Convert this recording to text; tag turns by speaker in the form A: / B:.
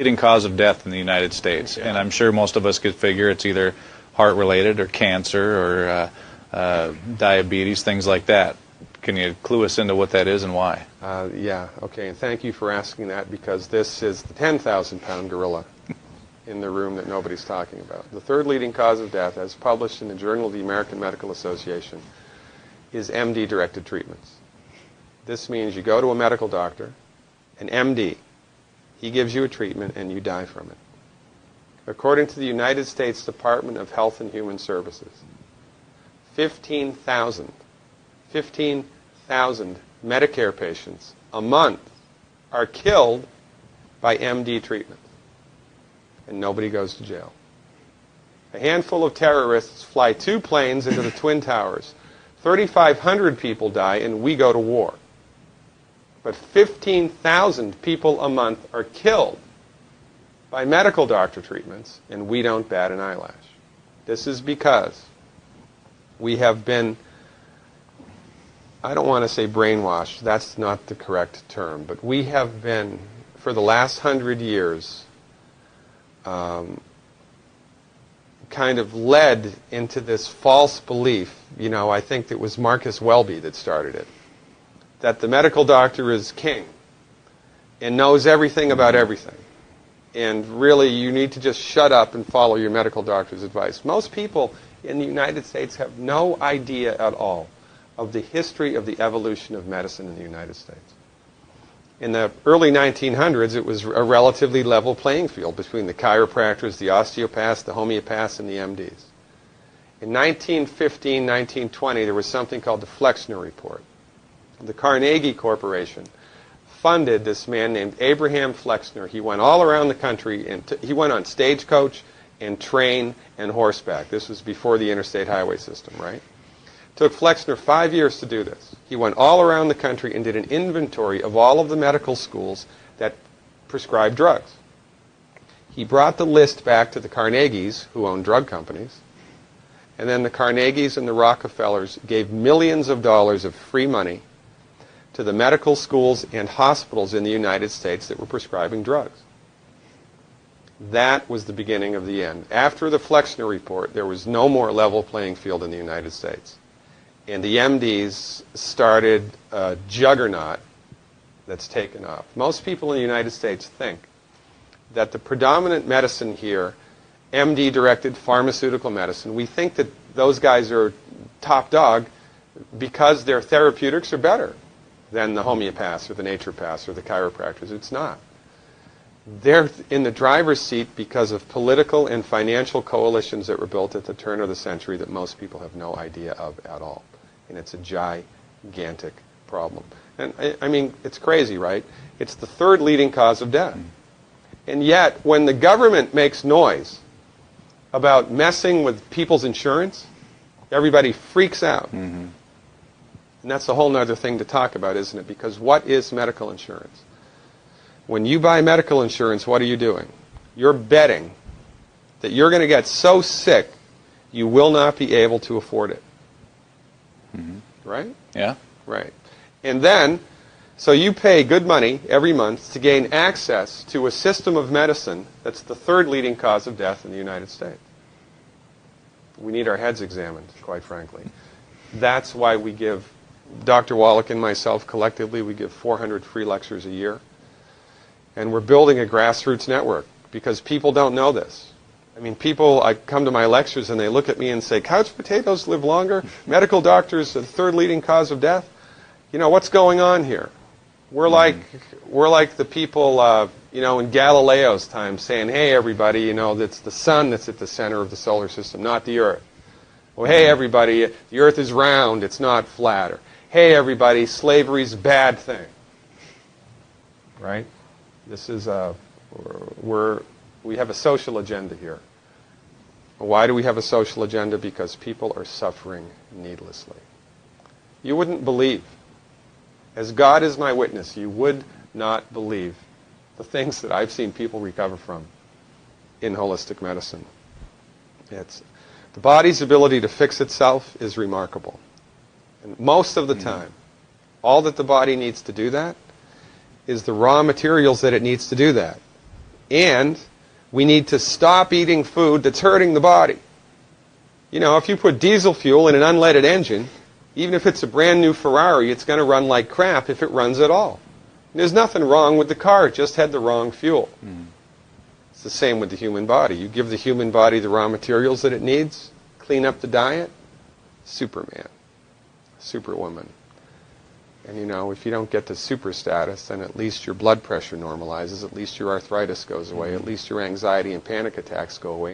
A: leading cause of death in the United States, and I'm sure most of us could figure it's either heart-related or cancer or diabetes, things like that. Can you clue us into what that is and why?
B: Yeah, okay, and thank you for asking that, because this is the 10,000-pound gorilla in the room that nobody's talking about. The third leading cause of death, as published in the Journal of the American Medical Association, is MD-directed treatments. This means you go to a medical doctor, an MD. He gives you a treatment and you die from it. According to the United States Department of Health and Human Services, 15,000 Medicare patients a month are killed by MD treatment, and nobody goes to jail. A handful of terrorists fly 2 planes into the Twin Towers. 3,500 people die, and we go to war. But 15,000 people a month are killed by medical doctor treatments, and we don't bat an eyelash. This is because we have been, I don't want to say brainwashed, that's not the correct term, but we have been, for the last 100 years, kind of led into this false belief. You know, I think it was Marcus Welby that started it, that the medical doctor is king and knows everything about everything. And really, you need to just shut up and follow your medical doctor's advice. Most people in the United States have no idea at all of the history of the evolution of medicine in the United States. In the early 1900s, it was a relatively level playing field between the chiropractors, the osteopaths, the homeopaths, and the MDs. In 1915, 1920, there was something called the Flexner Report. The Carnegie Corporation funded this man named Abraham Flexner. He went all around the country, and he went on stagecoach and train and horseback. This was before the interstate highway system, right? It took Flexner 5 years to do this. He went all around the country and did an inventory of all of the medical schools that prescribed drugs. He brought the list back to the Carnegies, who owned drug companies, and then the Carnegies and the Rockefellers gave millions of dollars of free money to the medical schools and hospitals in the United States that were prescribing drugs. That was the beginning of the end. After the Flexner Report, there was no more level playing field in the United States. And the MDs started a juggernaut that's taken off. Most people in the United States think that the predominant medicine here, MD-directed pharmaceutical medicine, we think that those guys are top dog because their therapeutics are better than the homeopaths or the naturopaths or the chiropractors. It's not. They're in the driver's seat because of political and financial coalitions that were built at the turn of the century that most people have no idea of at all. And it's a gigantic problem. And I mean, it's crazy, right? It's the third leading cause of death. And yet, when the government makes noise about messing with people's insurance, everybody freaks out. Mm-hmm. And that's a whole other thing to talk about, isn't it? Because what is medical insurance? When you buy medical insurance, what are you doing? You're betting that you're going to get so sick you will not be able to afford it. Mm-hmm. Right?
A: Yeah.
B: Right. And then, so you pay good money every month to gain access to a system of medicine that's the third leading cause of death in the United States. We need our heads examined, quite frankly. That's why we give, Dr. Wallach and myself collectively, we give 400 free lectures a year. And we're building a grassroots network because people don't know this. I mean, people, I come to my lectures and they look at me and say, couch potatoes live longer? Medical doctors are the third leading cause of death? You know, what's going on here? We're like the people, you know, in Galileo's time saying, hey, everybody, you know, it's the sun that's at the center of the solar system, not the Earth. Well, hey, everybody, the Earth is round, it's not flat. Or, hey, everybody, slavery's a bad thing. Right? This is we have a social agenda here. Why do we have a social agenda? Because people are suffering needlessly. You wouldn't believe, as God is my witness, you would not believe the things that I've seen people recover from in holistic medicine. The body's ability to fix itself is remarkable. And most of the time, all that the body needs to do that is the raw materials that it needs to do that. And we need to stop eating food that's hurting the body. You know, if you put diesel fuel in an unleaded engine, even if it's a brand new Ferrari, it's going to run like crap if it runs at all. There's nothing wrong with the car, it just had the wrong fuel. It's the same with the human body. You give the human body the raw materials that it needs, clean up the diet, Superman, Superwoman. And you know, if you don't get to super status, then at least your blood pressure normalizes, at least your arthritis goes away, at least your anxiety and panic attacks go away.